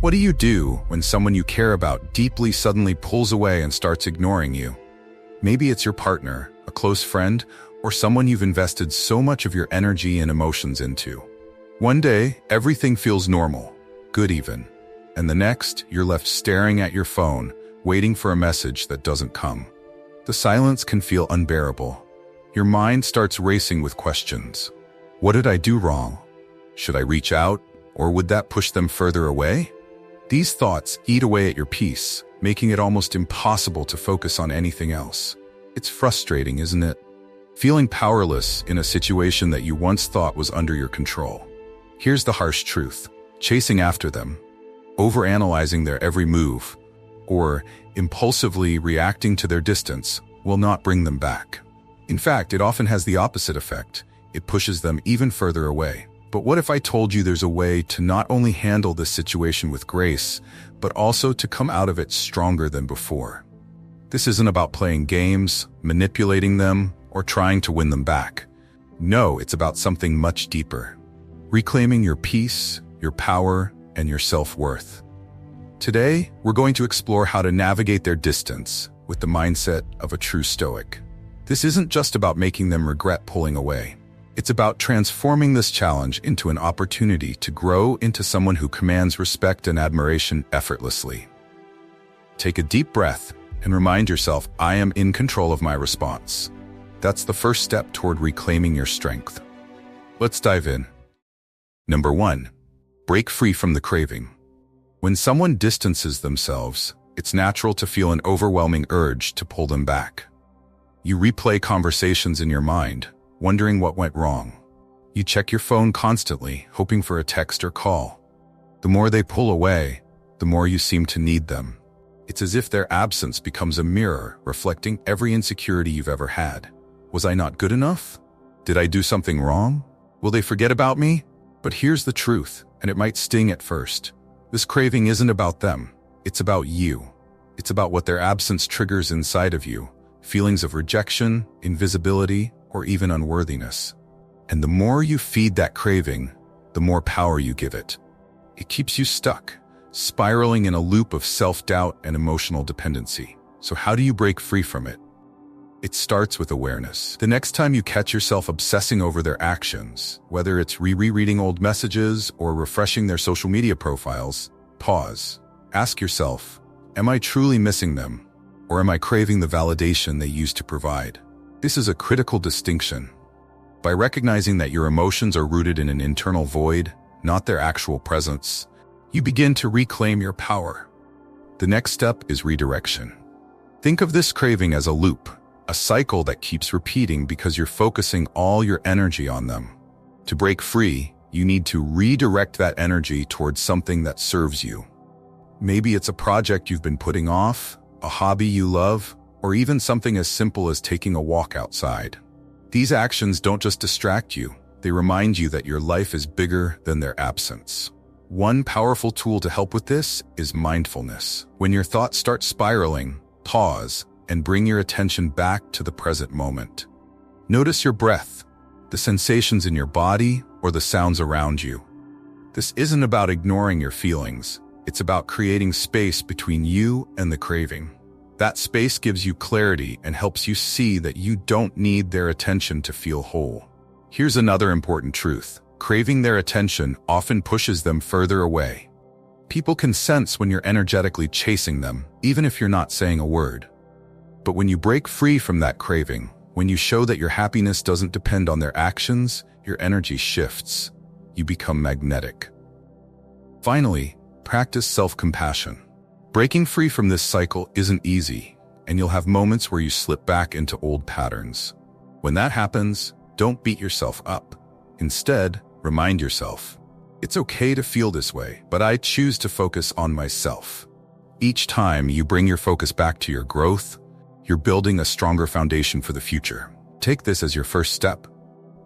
What do you do when someone you care about deeply suddenly pulls away and starts ignoring you? Maybe it's your partner, a close friend, or someone you've invested so much of your energy and emotions into. One day, everything feels normal, good even, and the next, you're left staring at your phone, waiting for a message that doesn't come. The silence can feel unbearable. Your mind starts racing with questions. What did I do wrong? Should I reach out, or would that push them further away? These thoughts eat away at your peace, making it almost impossible to focus on anything else. It's frustrating, isn't it? Feeling powerless in a situation that you once thought was under your control. Here's the harsh truth. Chasing after them, overanalyzing their every move, or impulsively reacting to their distance will not bring them back. In fact, it often has the opposite effect. It pushes them even further away. But what if I told you there's a way to not only handle this situation with grace, but also to come out of it stronger than before? This isn't about playing games, manipulating them, or trying to win them back. No, it's about something much deeper. Reclaiming your peace, your power, and your self-worth. Today, we're going to explore how to navigate their distance with the mindset of a true Stoic. This isn't just about making them regret pulling away. It's about transforming this challenge into an opportunity to grow into someone who commands respect and admiration effortlessly. Take a deep breath and remind yourself, I am in control of my response. That's the first step toward reclaiming your strength. Let's dive in. Number 1. Break free from the craving. When someone distances themselves, it's natural to feel an overwhelming urge to pull them back. You replay conversations in your mind, wondering what went wrong. You check your phone constantly, hoping for a text or call. The more they pull away, the more you seem to need them. It's as if their absence becomes a mirror reflecting every insecurity you've ever had. Was I not good enough? Did I do something wrong? Will they forget about me? But here's the truth, and it might sting at first. This craving isn't about them. It's about you. It's about what their absence triggers inside of you. Feelings of rejection, invisibility, or even unworthiness. And the more you feed that craving, the more power you give it. It keeps you stuck, spiraling in a loop of self-doubt and emotional dependency. So how do you break free from it? It starts with awareness. The next time you catch yourself obsessing over their actions, whether it's rereading old messages or refreshing their social media profiles, pause. Ask yourself, am I truly missing them? Or am I craving the validation they used to provide? This is a critical distinction. By recognizing that your emotions are rooted in an internal void, not their actual presence, you begin to reclaim your power. The next step is redirection. Think of this craving as a loop, a cycle that keeps repeating because you're focusing all your energy on them. To break free, you need to redirect that energy towards something that serves you. Maybe it's a project you've been putting off, a hobby you love, or even something as simple as taking a walk outside. These actions don't just distract you, they remind you that your life is bigger than their absence. One powerful tool to help with this is mindfulness. When your thoughts start spiraling, pause and bring your attention back to the present moment. Notice your breath, the sensations in your body, or the sounds around you. This isn't about ignoring your feelings. It's about creating space between you and the craving. That space gives you clarity and helps you see that you don't need their attention to feel whole. Here's another important truth. Craving their attention often pushes them further away. People can sense when you're energetically chasing them, even if you're not saying a word. But when you break free from that craving, when you show that your happiness doesn't depend on their actions, your energy shifts. You become magnetic. Finally, practice self-compassion. Breaking free from this cycle isn't easy, and you'll have moments where you slip back into old patterns. When that happens, don't beat yourself up. Instead, remind yourself, it's okay to feel this way, but I choose to focus on myself. Each time you bring your focus back to your growth, you're building a stronger foundation for the future. Take this as your first step.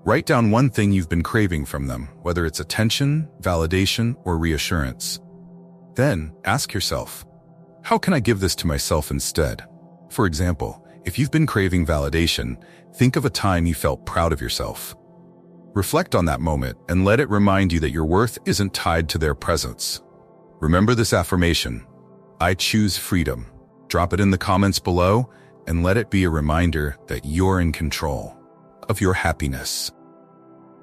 Write down one thing you've been craving from them, whether it's attention, validation, or reassurance. Then, ask yourself, how can I give this to myself instead? For example, if you've been craving validation, think of a time you felt proud of yourself. Reflect on that moment and let it remind you that your worth isn't tied to their presence. Remember this affirmation: I choose freedom. Drop it in the comments below and let it be a reminder that you're in control of your happiness.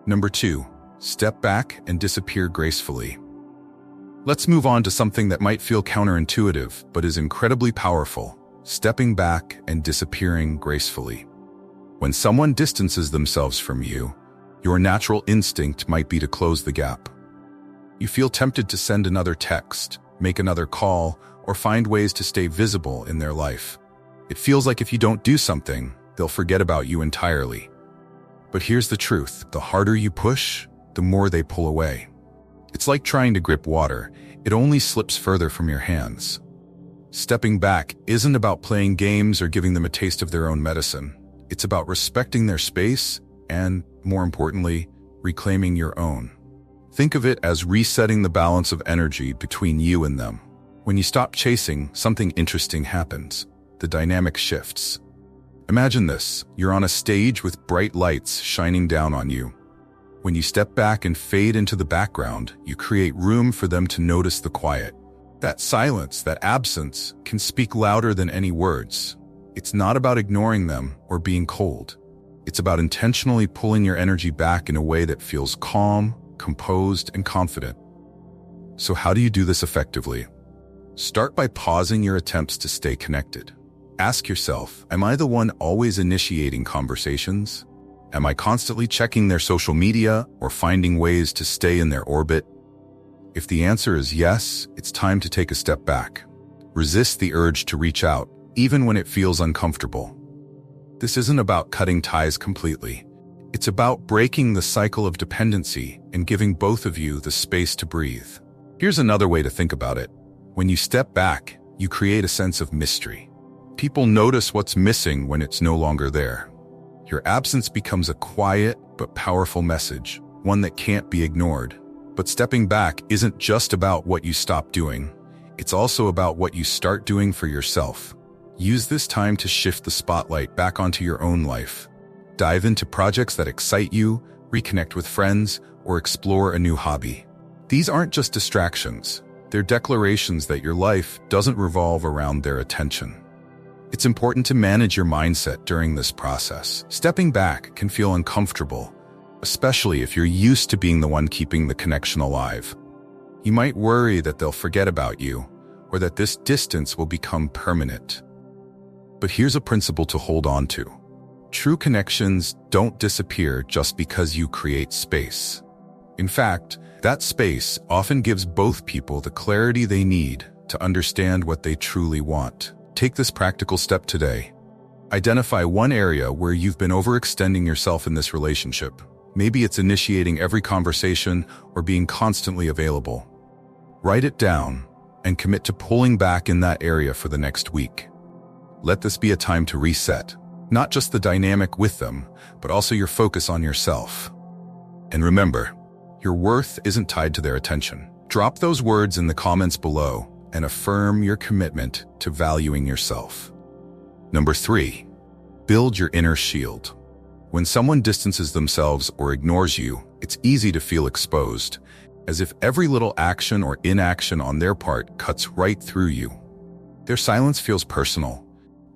Number 2, step back and disappear gracefully. Let's move on to something that might feel counterintuitive but is incredibly powerful: stepping back and disappearing gracefully. When someone distances themselves from you, your natural instinct might be to close the gap. You feel tempted to send another text, make another call, or find ways to stay visible in their life. It feels like if you don't do something, they'll forget about you entirely. But here's the truth: the harder you push, the more they pull away. It's like trying to grip water. It only slips further from your hands. Stepping back isn't about playing games or giving them a taste of their own medicine. It's about respecting their space and, more importantly, reclaiming your own. Think of it as resetting the balance of energy between you and them. When you stop chasing, something interesting happens. The dynamic shifts. Imagine this: you're on a stage with bright lights shining down on you. When you step back and fade into the background, you create room for them to notice the quiet. That silence, that absence, can speak louder than any words. It's not about ignoring them or being cold. It's about intentionally pulling your energy back in a way that feels calm, composed, and confident. So how do you do this effectively? Start by pausing your attempts to stay connected. Ask yourself, am I the one always initiating conversations? Am I constantly checking their social media or finding ways to stay in their orbit? If the answer is yes, it's time to take a step back. Resist the urge to reach out, even when it feels uncomfortable. This isn't about cutting ties completely. It's about breaking the cycle of dependency and giving both of you the space to breathe. Here's another way to think about it. When you step back, you create a sense of mystery. People notice what's missing when it's no longer there. Your absence becomes a quiet but powerful message, one that can't be ignored. But stepping back isn't just about what you stop doing. It's also about what you start doing for yourself. Use this time to shift the spotlight back onto your own life. Dive into projects that excite you, reconnect with friends, or explore a new hobby. These aren't just distractions. They're declarations that your life doesn't revolve around their attention. It's important to manage your mindset during this process. Stepping back can feel uncomfortable, especially if you're used to being the one keeping the connection alive. You might worry that they'll forget about you, or that this distance will become permanent. But here's a principle to hold on to. True connections don't disappear just because you create space. In fact, that space often gives both people the clarity they need to understand what they truly want. Take this practical step today. Identify one area where you've been overextending yourself in this relationship. Maybe it's initiating every conversation or being constantly available. Write it down and commit to pulling back in that area for the next week. Let this be a time to reset, not just the dynamic with them, but also your focus on yourself. And remember, your worth isn't tied to their attention. Drop those words in the comments below and affirm your commitment to valuing yourself. Number 3, build your inner shield. When someone distances themselves or ignores you, it's easy to feel exposed, as if every little action or inaction on their part cuts right through you. Their silence feels personal,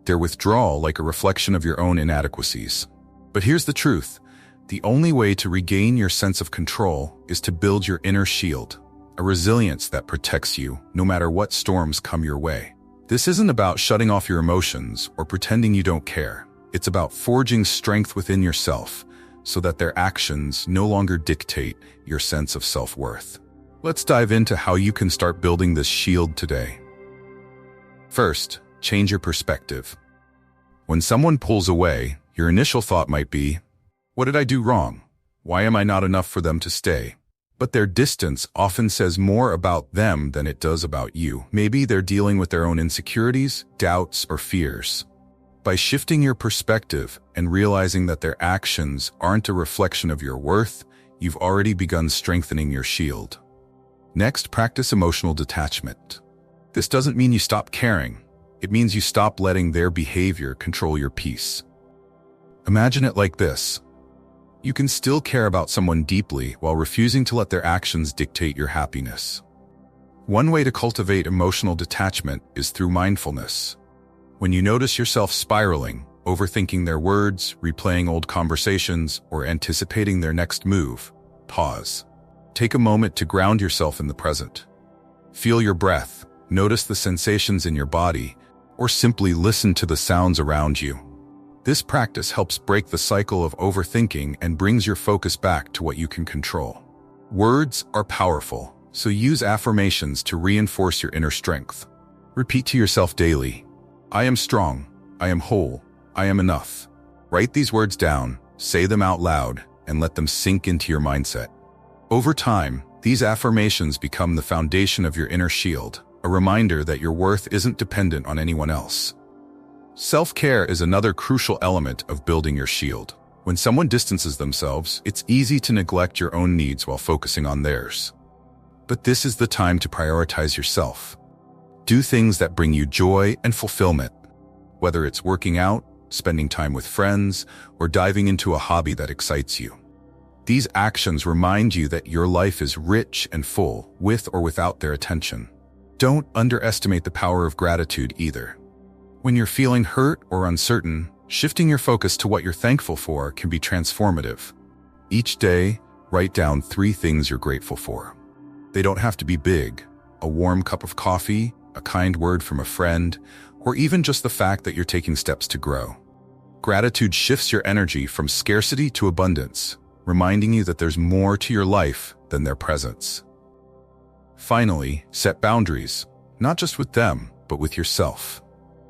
their withdrawal like a reflection of your own inadequacies. But here's the truth: the only way to regain your sense of control is to build your inner shield, a resilience that protects you no matter what storms come your way. This isn't about shutting off your emotions or pretending you don't care. It's about forging strength within yourself so that their actions no longer dictate your sense of self-worth. Let's dive into how you can start building this shield today. First, change your perspective. When someone pulls away, your initial thought might be, "What did I do wrong? Why am I not enough for them to stay?" But their distance often says more about them than it does about you. Maybe they're dealing with their own insecurities, doubts, or fears. By shifting your perspective and realizing that their actions aren't a reflection of your worth, you've already begun strengthening your shield. Next, practice emotional detachment. This doesn't mean you stop caring. It means you stop letting their behavior control your peace. Imagine it like this. You can still care about someone deeply while refusing to let their actions dictate your happiness. One way to cultivate emotional detachment is through mindfulness. When you notice yourself spiraling, overthinking their words, replaying old conversations, or anticipating their next move, pause. Take a moment to ground yourself in the present. Feel your breath, notice the sensations in your body, or simply listen to the sounds around you. This practice helps break the cycle of overthinking and brings your focus back to what you can control. Words are powerful, so use affirmations to reinforce your inner strength. Repeat to yourself daily, I am strong, I am whole, I am enough. Write these words down, say them out loud, and let them sink into your mindset. Over time, these affirmations become the foundation of your inner shield, a reminder that your worth isn't dependent on anyone else. Self-care is another crucial element of building your shield. When someone distances themselves, it's easy to neglect your own needs while focusing on theirs. But this is the time to prioritize yourself. Do things that bring you joy and fulfillment. Whether it's working out, spending time with friends, or diving into a hobby that excites you. These actions remind you that your life is rich and full, with or without their attention. Don't underestimate the power of gratitude either. When you're feeling hurt or uncertain, shifting your focus to what you're thankful for can be transformative. Each day, write down 3 things you're grateful for. They don't have to be big: a warm cup of coffee, a kind word from a friend, or even just the fact that you're taking steps to grow. Gratitude shifts your energy from scarcity to abundance, reminding you that there's more to your life than their presence. Finally, set boundaries, not just with them, but with yourself.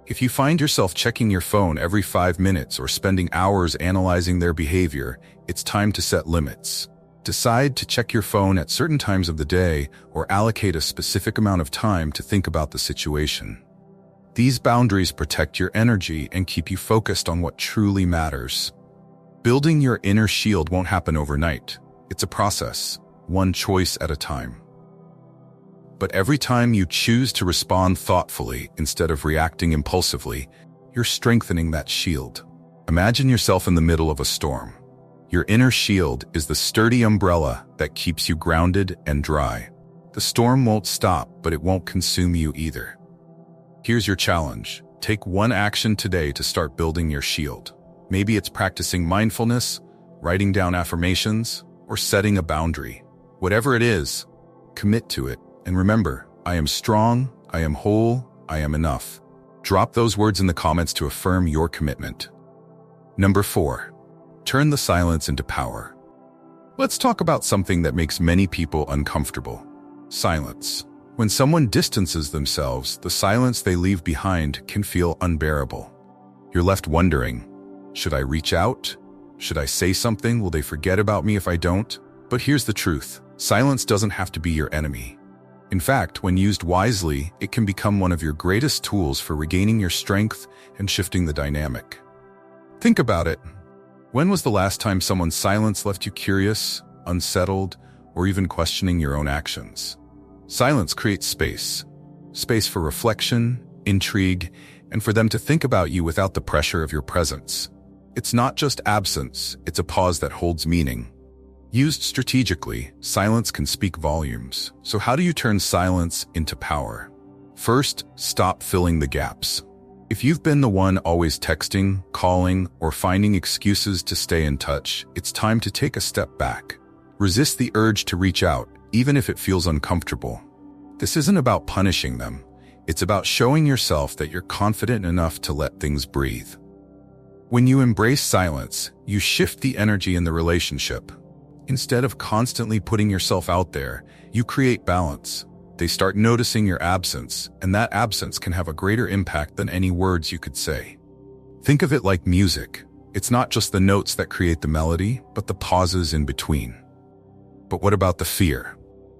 If you find yourself checking your phone every 5 minutes or spending hours analyzing their behavior, it's time to set limits. Decide to check your phone at certain times of the day or allocate a specific amount of time to think about the situation. These boundaries protect your energy and keep you focused on what truly matters. Building your inner shield won't happen overnight. It's a process, one choice at a time. But every time you choose to respond thoughtfully instead of reacting impulsively, you're strengthening that shield. Imagine yourself in the middle of a storm. Your inner shield is the sturdy umbrella that keeps you grounded and dry. The storm won't stop, but it won't consume you either. Here's your challenge. Take one action today to start building your shield. Maybe it's practicing mindfulness, writing down affirmations, or setting a boundary. Whatever it is, commit to it. And remember, I am strong, I am whole, I am enough. Drop those words in the comments to affirm your commitment. Number 4, turn the silence into power. Let's talk about something that makes many people uncomfortable: silence. When someone distances themselves, the silence they leave behind can feel unbearable. You're left wondering, should I reach out? Should I say something? Will they forget about me if I don't? But here's the truth. Silence doesn't have to be your enemy. In fact, when used wisely, it can become one of your greatest tools for regaining your strength and shifting the dynamic. Think about it. When was the last time someone's silence left you curious, unsettled, or even questioning your own actions? Silence creates space. Space for reflection, intrigue, and for them to think about you without the pressure of your presence. It's not just absence, it's a pause that holds meaning. Used strategically, silence can speak volumes. So how do you turn silence into power? First, stop filling the gaps. If you've been the one always texting, calling, or finding excuses to stay in touch, it's time to take a step back. Resist the urge to reach out, even if it feels uncomfortable. This isn't about punishing them. It's about showing yourself that you're confident enough to let things breathe. When you embrace silence, you shift the energy in the relationship. Instead of constantly putting yourself out there, you create balance. They start noticing your absence, and that absence can have a greater impact than any words you could say. Think of it like music. It's not just the notes that create the melody, but the pauses in between. But what about the fear?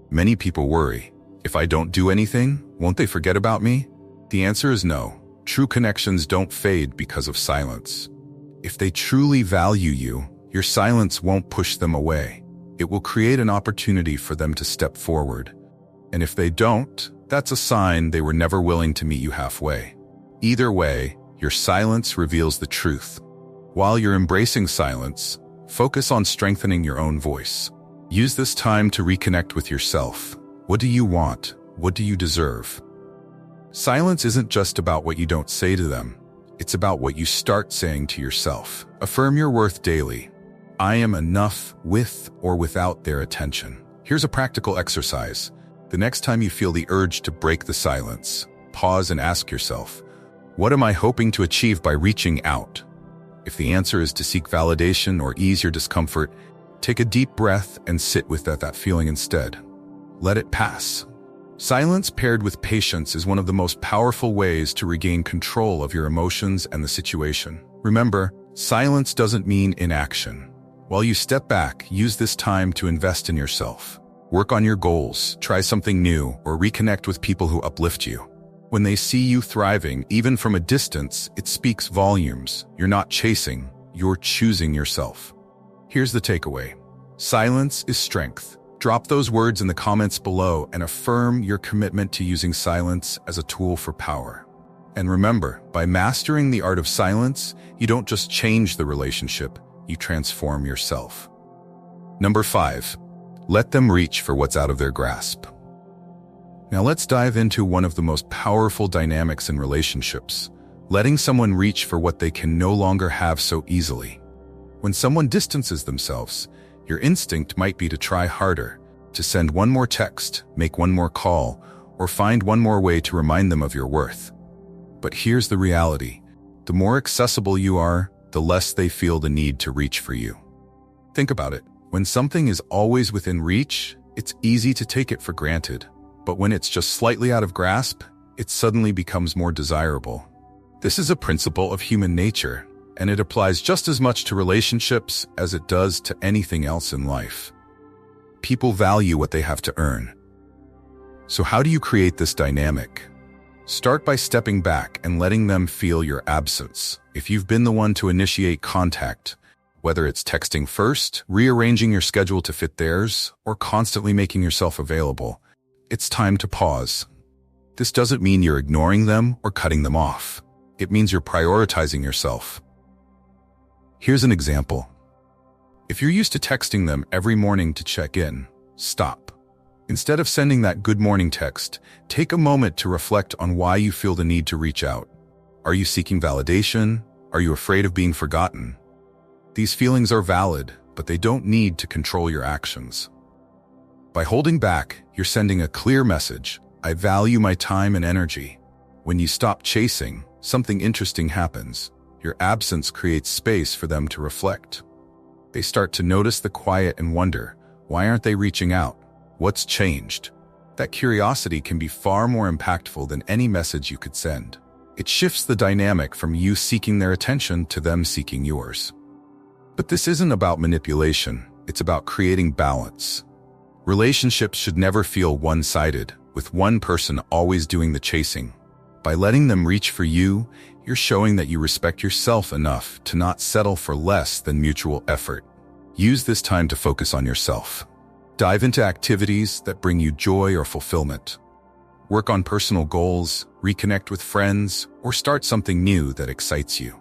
Many people worry, if I don't do anything, won't they forget about me? The answer is no. True connections don't fade because of silence. If they truly value you, your silence won't push them away. It will create an opportunity for them to step forward. And if they don't, that's a sign they were never willing to meet you halfway. Either way, your silence reveals the truth. While you're embracing silence, focus on strengthening your own voice. Use this time to reconnect with yourself. What do you want? What do you deserve? Silence isn't just about what you don't say to them. It's about what you start saying to yourself. Affirm your worth daily. I am enough with or without their attention. Here's a practical exercise. The next time you feel the urge to break the silence, pause and ask yourself, what am I hoping to achieve by reaching out? If the answer is to seek validation or ease your discomfort, take a deep breath and sit with that feeling instead. Let it pass. Silence paired with patience is one of the most powerful ways to regain control of your emotions and the situation. Remember, silence doesn't mean inaction. While you step back, use this time to invest in yourself. Work on your goals, try something new, or reconnect with people who uplift you. When they see you thriving, even from a distance, it speaks volumes. You're not chasing, you're choosing yourself. Here's the takeaway. Silence is strength. Drop those words in the comments below and affirm your commitment to using silence as a tool for power. And remember, by mastering the art of silence, you don't just change the relationship, you transform yourself. Number 5, let them reach for what's out of their grasp. Now let's dive into one of the most powerful dynamics in relationships, letting someone reach for what they can no longer have so easily. When someone distances themselves, your instinct might be to try harder, to send one more text, make one more call, or find one more way to remind them of your worth. But here's the reality. The more accessible you are, the less they feel the need to reach for you. Think about it. When something is always within reach, it's easy to take it for granted. But when it's just slightly out of grasp, it suddenly becomes more desirable. This is a principle of human nature, and it applies just as much to relationships as it does to anything else in life. People value what they have to earn. So how do you create this dynamic? Start by stepping back and letting them feel your absence. If you've been the one to initiate contact, whether it's texting first, rearranging your schedule to fit theirs, or constantly making yourself available, it's time to pause. This doesn't mean you're ignoring them or cutting them off. It means you're prioritizing yourself. Here's an example. If you're used to texting them every morning to check in, stop. Instead of sending that good morning text, take a moment to reflect on why you feel the need to reach out. Are you seeking validation? Are you afraid of being forgotten? These feelings are valid, but they don't need to control your actions. By holding back, you're sending a clear message. I value my time and energy. When you stop chasing, something interesting happens. Your absence creates space for them to reflect. They start to notice the quiet and wonder, why aren't they reaching out? What's changed? That curiosity can be far more impactful than any message you could send. It shifts the dynamic from you seeking their attention to them seeking yours. But this isn't about manipulation, it's about creating balance. Relationships should never feel one-sided, with one person always doing the chasing. By letting them reach for you, you're showing that you respect yourself enough to not settle for less than mutual effort. Use this time to focus on yourself. Dive into activities that bring you joy or fulfillment. Work on personal goals, reconnect with friends, or start something new that excites you.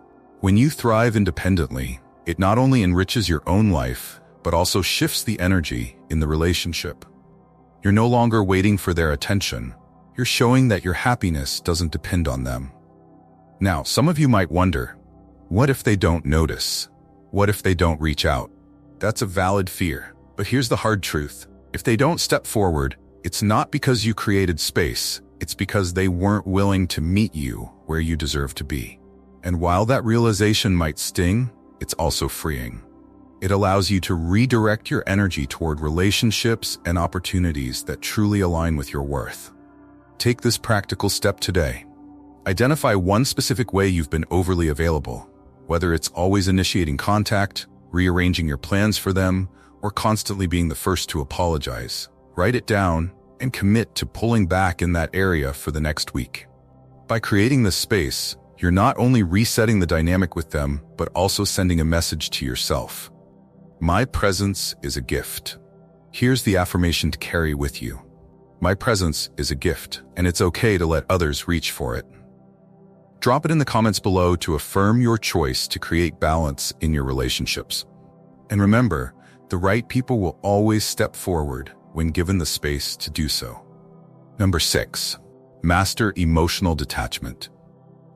When you thrive independently, it not only enriches your own life, but also shifts the energy in the relationship. You're no longer waiting for their attention. You're showing that your happiness doesn't depend on them. Now, some of you might wonder, what if they don't notice? What if they don't reach out? That's a valid fear, but here's the hard truth. If they don't step forward, it's not because you created space, it's because they weren't willing to meet you where you deserve to be. And while that realization might sting, it's also freeing. It allows you to redirect your energy toward relationships and opportunities that truly align with your worth. Take this practical step today. Identify one specific way you've been overly available, whether it's always initiating contact, rearranging your plans for them, or constantly being the first to apologize. Write it down and commit to pulling back in that area for the next week. By creating this space, you're not only resetting the dynamic with them, but also sending a message to yourself. My presence is a gift. Here's the affirmation to carry with you. My presence is a gift, and it's okay to let others reach for it. Drop it in the comments below to affirm your choice to create balance in your relationships. And remember, the right people will always step forward when given the space to do so. Number 6. Master emotional detachment.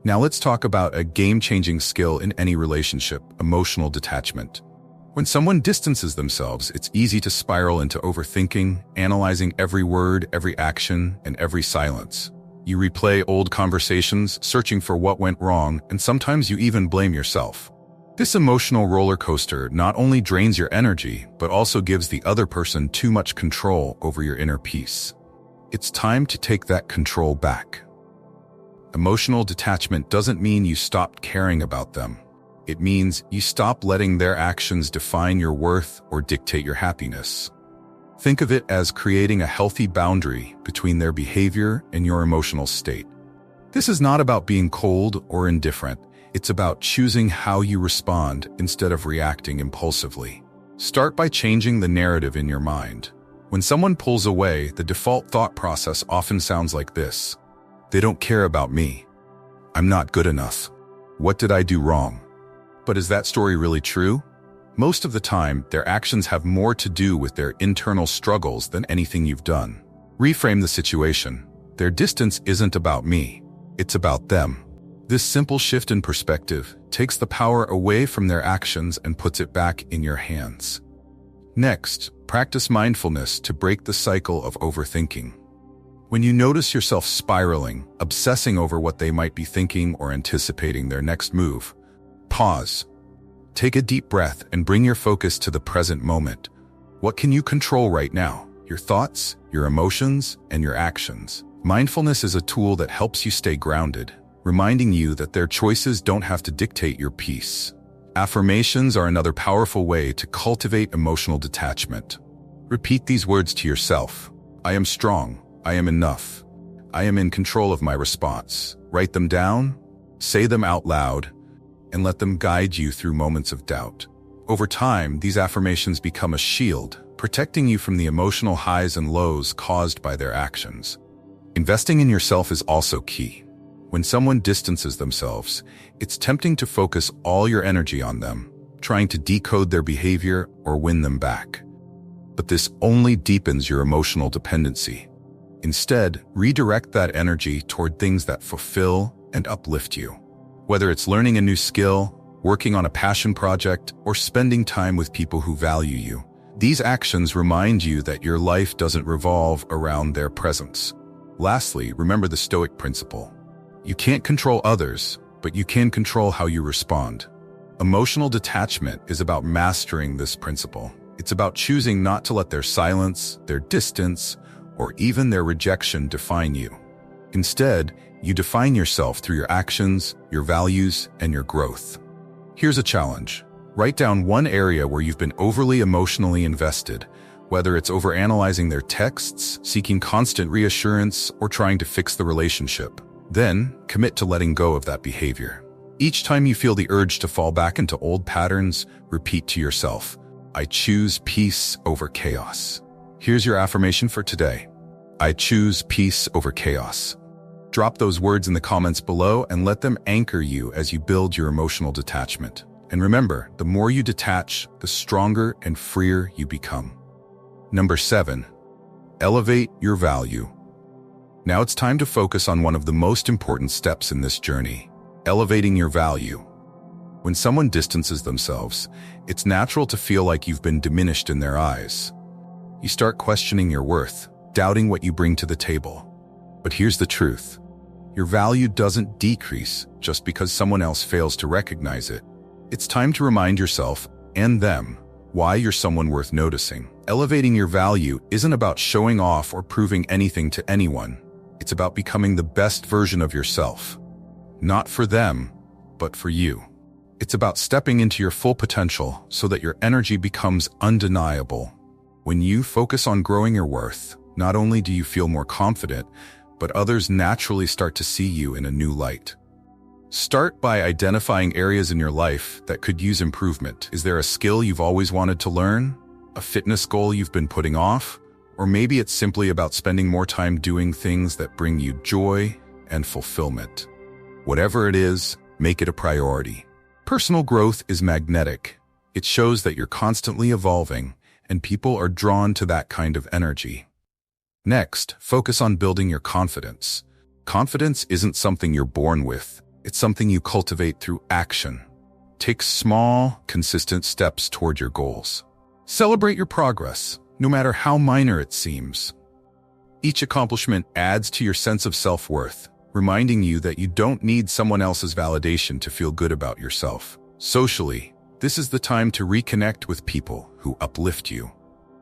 Now let's talk about a game-changing skill in any relationship, emotional detachment. When someone distances themselves, it's easy to spiral into overthinking, analyzing every word, every action, and every silence. You replay old conversations, searching for what went wrong, and sometimes you even blame yourself. This emotional roller coaster not only drains your energy, but also gives the other person too much control over your inner peace. It's time to take that control back. Emotional detachment doesn't mean you stopped caring about them. It means you stop letting their actions define your worth or dictate your happiness. Think of it as creating a healthy boundary between their behavior and your emotional state. This is not about being cold or indifferent. It's about choosing how you respond instead of reacting impulsively. Start by changing the narrative in your mind. When someone pulls away, the default thought process often sounds like this: they don't care about me. I'm not good enough. What did I do wrong? But is that story really true? Most of the time, their actions have more to do with their internal struggles than anything you've done. Reframe the situation. Their distance isn't about me. It's about them. This simple shift in perspective takes the power away from their actions and puts it back in your hands. Next, practice mindfulness to break the cycle of overthinking. When you notice yourself spiraling, obsessing over what they might be thinking or anticipating their next move, pause. Take a deep breath and bring your focus to the present moment. What can you control right now? Your thoughts, your emotions, and your actions. Mindfulness is a tool that helps you stay grounded, reminding you that their choices don't have to dictate your peace. Affirmations are another powerful way to cultivate emotional detachment. Repeat these words to yourself. I am strong. I am enough. I am in control of my response. Write them down, say them out loud, and let them guide you through moments of doubt. Over time, these affirmations become a shield, protecting you from the emotional highs and lows caused by their actions. Investing in yourself is also key. When someone distances themselves, it's tempting to focus all your energy on them, trying to decode their behavior or win them back. But this only deepens your emotional dependency. Instead, redirect that energy toward things that fulfill and uplift you. Whether it's learning a new skill, working on a passion project, or spending time with people who value you, these actions remind you that your life doesn't revolve around their presence. Lastly, remember the Stoic principle. You can't control others, but you can control how you respond. Emotional detachment is about mastering this principle. It's about choosing not to let their silence, their distance, or even their rejection define you. Instead, you define yourself through your actions, your values, and your growth. Here's a challenge. Write down one area where you've been overly emotionally invested, whether it's overanalyzing their texts, seeking constant reassurance, or trying to fix the relationship. Then, commit to letting go of that behavior. Each time you feel the urge to fall back into old patterns, repeat to yourself, I choose peace over chaos. Here's your affirmation for today. I choose peace over chaos. Drop those words in the comments below and let them anchor you as you build your emotional detachment. And remember, the more you detach, the stronger and freer you become. Number 7. Elevate your value. Now it's time to focus on one of the most important steps in this journey, elevating your value. When someone distances themselves, it's natural to feel like you've been diminished in their eyes. You start questioning your worth, doubting what you bring to the table. But here's the truth. Your value doesn't decrease just because someone else fails to recognize it. It's time to remind yourself, and them, why you're someone worth noticing. Elevating your value isn't about showing off or proving anything to anyone. It's about becoming the best version of yourself. Not for them, but for you. It's about stepping into your full potential so that your energy becomes undeniable. When you focus on growing your worth, not only do you feel more confident, but others naturally start to see you in a new light. Start by identifying areas in your life that could use improvement. Is there a skill you've always wanted to learn? A fitness goal you've been putting off? Or maybe it's simply about spending more time doing things that bring you joy and fulfillment. Whatever it is, make it a priority. Personal growth is magnetic. It shows that you're constantly evolving, and people are drawn to that kind of energy. Next, focus on building your confidence. Confidence isn't something you're born with. It's something you cultivate through action. Take small, consistent steps toward your goals. Celebrate your progress, no matter how minor it seems. Each accomplishment adds to your sense of self-worth, reminding you that you don't need someone else's validation to feel good about yourself. Socially, this is the time to reconnect with people who uplift you.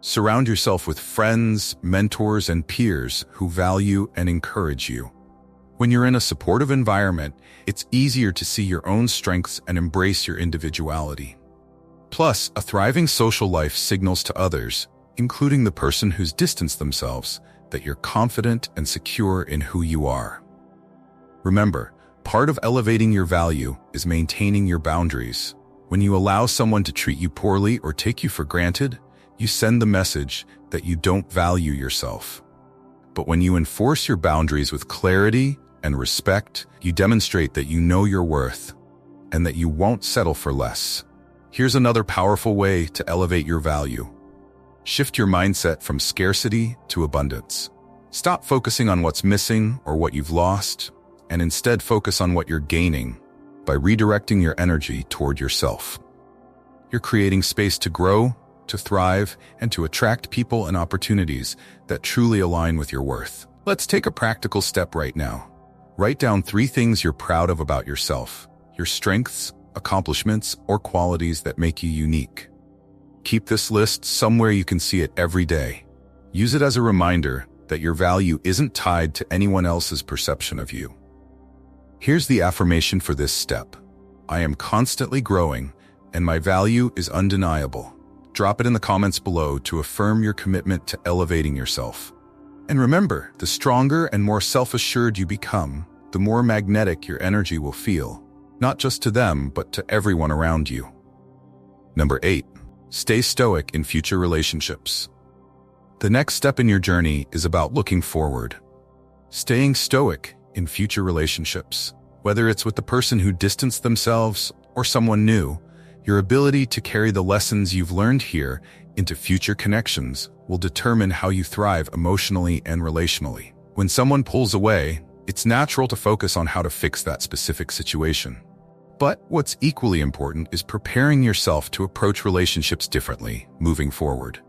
Surround yourself with friends, mentors, and peers who value and encourage you. When you're in a supportive environment, it's easier to see your own strengths and embrace your individuality. Plus, a thriving social life signals to others, including the person who's distanced themselves, that you're confident and secure in who you are. Remember, part of elevating your value is maintaining your boundaries. When you allow someone to treat you poorly or take you for granted, you send the message that you don't value yourself. But when you enforce your boundaries with clarity and respect, you demonstrate that you know your worth and that you won't settle for less. Here's another powerful way to elevate your value. Shift your mindset from scarcity to abundance. Stop focusing on what's missing or what you've lost, and instead focus on what you're gaining by redirecting your energy toward yourself. You're creating space to grow, to thrive, and to attract people and opportunities that truly align with your worth. Let's take a practical step right now. Write down 3 things you're proud of about yourself, your strengths, accomplishments, or qualities that make you unique. Keep this list somewhere you can see it every day. Use it as a reminder that your value isn't tied to anyone else's perception of you. Here's the affirmation for this step. I am constantly growing, and my value is undeniable. Drop it in the comments below to affirm your commitment to elevating yourself. And remember, the stronger and more self-assured you become, the more magnetic your energy will feel, not just to them, but to everyone around you. Number 8. Stay stoic in future relationships. The next step in your journey is about looking forward. Staying stoic in future relationships, whether it's with the person who distanced themselves or someone new, your ability to carry the lessons you've learned here into future connections will determine how you thrive emotionally and relationally. When someone pulls away, it's natural to focus on how to fix that specific situation. But what's equally important is preparing yourself to approach relationships differently moving forward.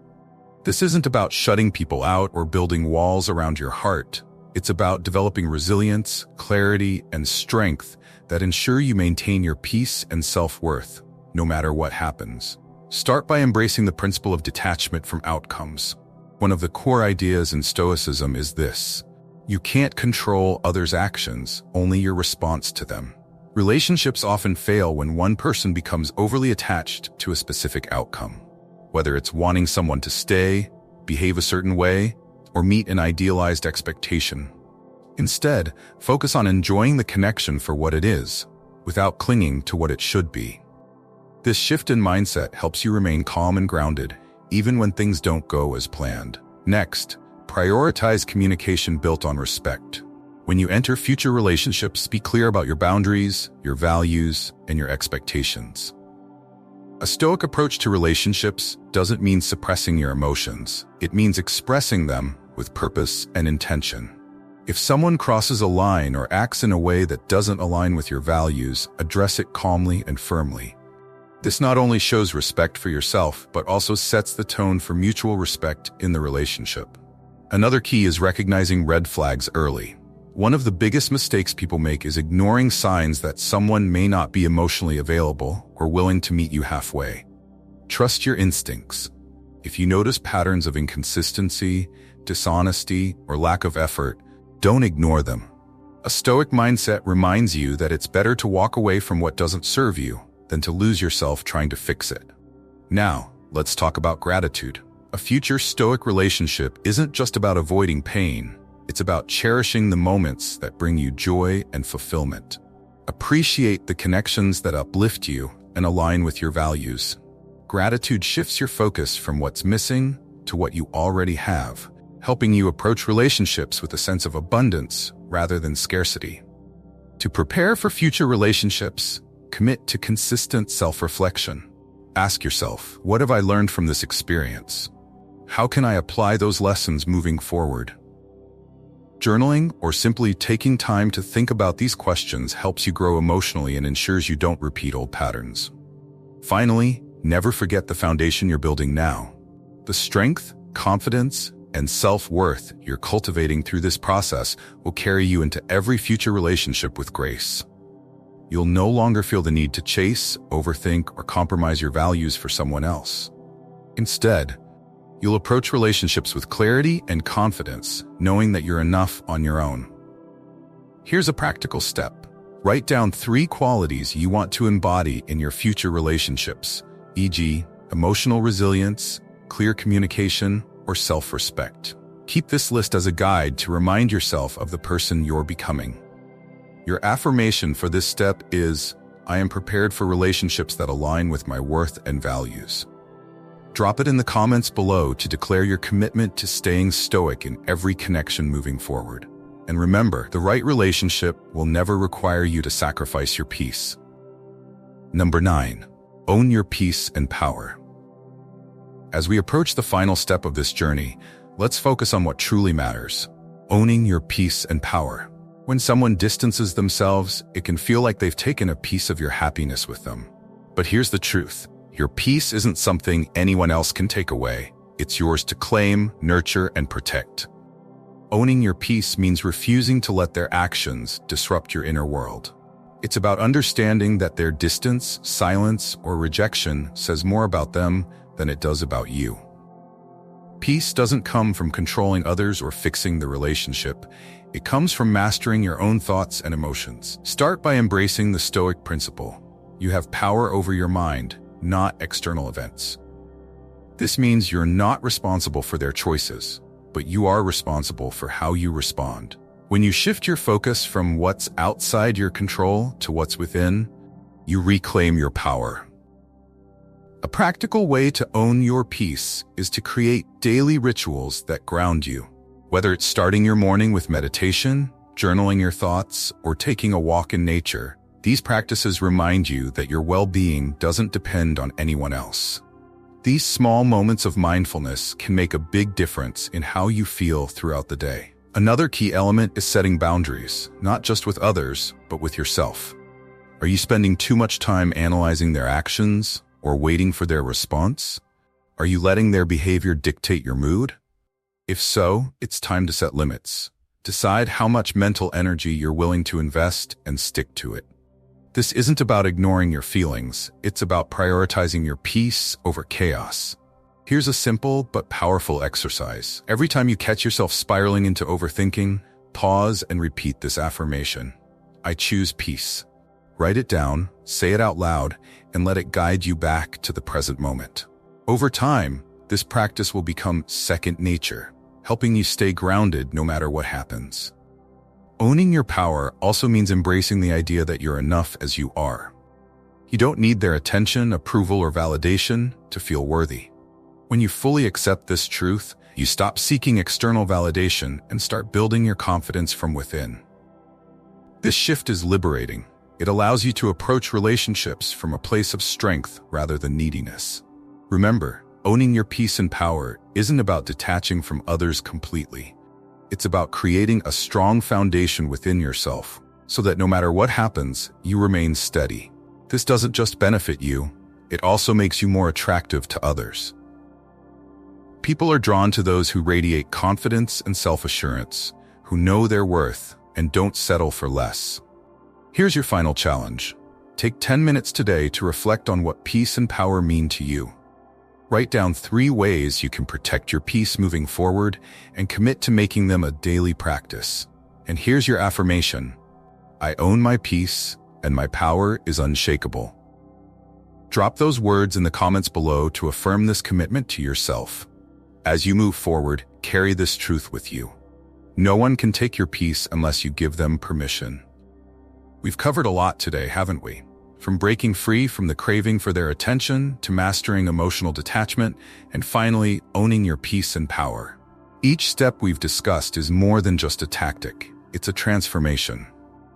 This isn't about shutting people out or building walls around your heart. It's about developing resilience, clarity, and strength that ensure you maintain your peace and self-worth, no matter what happens. Start by embracing the principle of detachment from outcomes. One of the core ideas in Stoicism is this: you can't control others' actions, only your response to them. Relationships often fail when one person becomes overly attached to a specific outcome, whether it's wanting someone to stay, behave a certain way, or meet an idealized expectation. Instead, focus on enjoying the connection for what it is, without clinging to what it should be. This shift in mindset helps you remain calm and grounded, even when things don't go as planned. Next, prioritize communication built on respect. When you enter future relationships, be clear about your boundaries, your values, and your expectations. A Stoic approach to relationships doesn't mean suppressing your emotions. It means expressing them with purpose and intention. If someone crosses a line or acts in a way that doesn't align with your values, address it calmly and firmly. This not only shows respect for yourself, but also sets the tone for mutual respect in the relationship. Another key is recognizing red flags early. One of the biggest mistakes people make is ignoring signs that someone may not be emotionally available or willing to meet you halfway. Trust your instincts. If you notice patterns of inconsistency, dishonesty, or lack of effort, don't ignore them. A Stoic mindset reminds you that it's better to walk away from what doesn't serve you than to lose yourself trying to fix it. Now, let's talk about gratitude. A future Stoic relationship isn't just about avoiding pain. It's about cherishing the moments that bring you joy and fulfillment. Appreciate the connections that uplift you and align with your values. Gratitude shifts your focus from what's missing to what you already have, helping you approach relationships with a sense of abundance rather than scarcity. To prepare for future relationships, commit to consistent self-reflection. Ask yourself, what have I learned from this experience? How can I apply those lessons moving forward? Journaling or simply taking time to think about these questions helps you grow emotionally and ensures you don't repeat old patterns. Finally, never forget the foundation you're building now. The strength, confidence, and self-worth you're cultivating through this process will carry you into every future relationship with grace. You'll no longer feel the need to chase, overthink, or compromise your values for someone else. Instead, you'll approach relationships with clarity and confidence, knowing that you're enough on your own. Here's a practical step. Write down 3 qualities you want to embody in your future relationships, e.g., emotional resilience, clear communication, or self-respect. Keep this list as a guide to remind yourself of the person you're becoming. Your affirmation for this step is, I am prepared for relationships that align with my worth and values. Drop it in the comments below to declare your commitment to staying stoic in every connection moving forward. And remember, the right relationship will never require you to sacrifice your peace. Number 9. Own your peace and power. As we approach the final step of this journey, let's focus on what truly matters: owning your peace and power. When someone distances themselves, it can feel like they've taken a piece of your happiness with them. But here's the truth. Your peace isn't something anyone else can take away. It's yours to claim, nurture, and protect. Owning your peace means refusing to let their actions disrupt your inner world. It's about understanding that their distance, silence, or rejection says more about them than it does about you. Peace doesn't come from controlling others or fixing the relationship. It comes from mastering your own thoughts and emotions. Start by embracing the Stoic principle. You have power over your mind, not external events. This means you're not responsible for their choices, but you are responsible for how you respond. When you shift your focus from what's outside your control to what's within, you reclaim your power. A practical way to own your peace is to create daily rituals that ground you. Whether it's starting your morning with meditation, journaling your thoughts, or taking a walk in nature, these practices remind you that your well-being doesn't depend on anyone else. These small moments of mindfulness can make a big difference in how you feel throughout the day. Another key element is setting boundaries, not just with others, but with yourself. Are you spending too much time analyzing their actions or waiting for their response? Are you letting their behavior dictate your mood? If so, it's time to set limits. Decide how much mental energy you're willing to invest and stick to it. This isn't about ignoring your feelings, it's about prioritizing your peace over chaos. Here's a simple but powerful exercise. Every time you catch yourself spiraling into overthinking, pause and repeat this affirmation. I choose peace. Write it down, say it out loud, and let it guide you back to the present moment. Over time, this practice will become second nature, helping you stay grounded no matter what happens. Owning your power also means embracing the idea that you're enough as you are. You don't need their attention, approval, or validation to feel worthy. When you fully accept this truth, you stop seeking external validation and start building your confidence from within. This shift is liberating. It allows you to approach relationships from a place of strength rather than neediness. Remember, owning your peace and power isn't about detaching from others completely. It's about creating a strong foundation within yourself so that no matter what happens, you remain steady. This doesn't just benefit you, it also makes you more attractive to others. People are drawn to those who radiate confidence and self-assurance, who know their worth and don't settle for less. Here's your final challenge. Take 10 minutes today to reflect on what peace and power mean to you. Write down 3 ways you can protect your peace moving forward and commit to making them a daily practice. And here's your affirmation. I own my peace and my power is unshakable. Drop those words in the comments below to affirm this commitment to yourself. As you move forward, carry this truth with you. No one can take your peace unless you give them permission. We've covered a lot today, haven't we? From breaking free from the craving for their attention to mastering emotional detachment, and finally, owning your peace and power. Each step we've discussed is more than just a tactic. It's a transformation.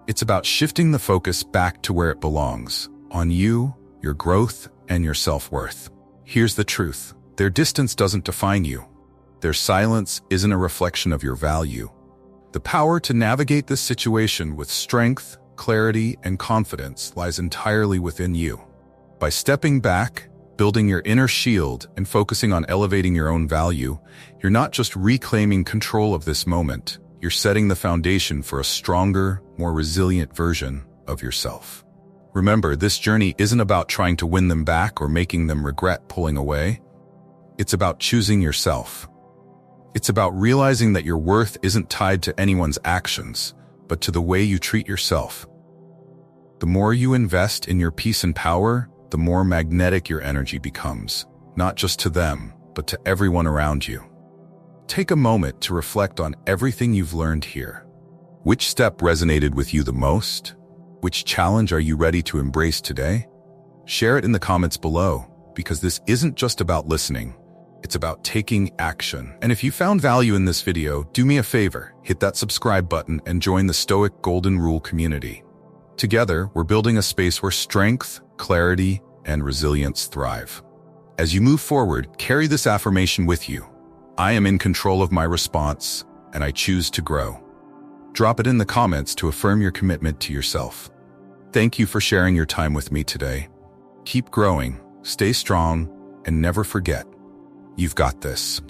It's about shifting the focus back to where it belongs, on you, your growth, and your self-worth. Here's the truth. Their distance doesn't define you. Their silence isn't a reflection of your value. The power to navigate this situation with strength, clarity, and confidence lies entirely within you. By stepping back, building your inner shield, and focusing on elevating your own value, you're not just reclaiming control of this moment, you're setting the foundation for a stronger, more resilient version of yourself. Remember, this journey isn't about trying to win them back or making them regret pulling away. It's about choosing yourself. It's about realizing that your worth isn't tied to anyone's actions, but to the way you treat yourself. The more you invest in your peace and power, the more magnetic your energy becomes, not just to them, but to everyone around you. Take a moment to reflect on everything you've learned here. Which step resonated with you the most? Which challenge are you ready to embrace today? Share it in the comments below, because this isn't just about listening, it's about taking action. And if you found value in this video, do me a favor, hit that subscribe button and join the Stoic Golden Rule community. Together, we're building a space where strength, clarity, and resilience thrive. As you move forward, carry this affirmation with you. I am in control of my response, and I choose to grow. Drop it in the comments to affirm your commitment to yourself. Thank you for sharing your time with me today. Keep growing, stay strong, and never forget, you've got this.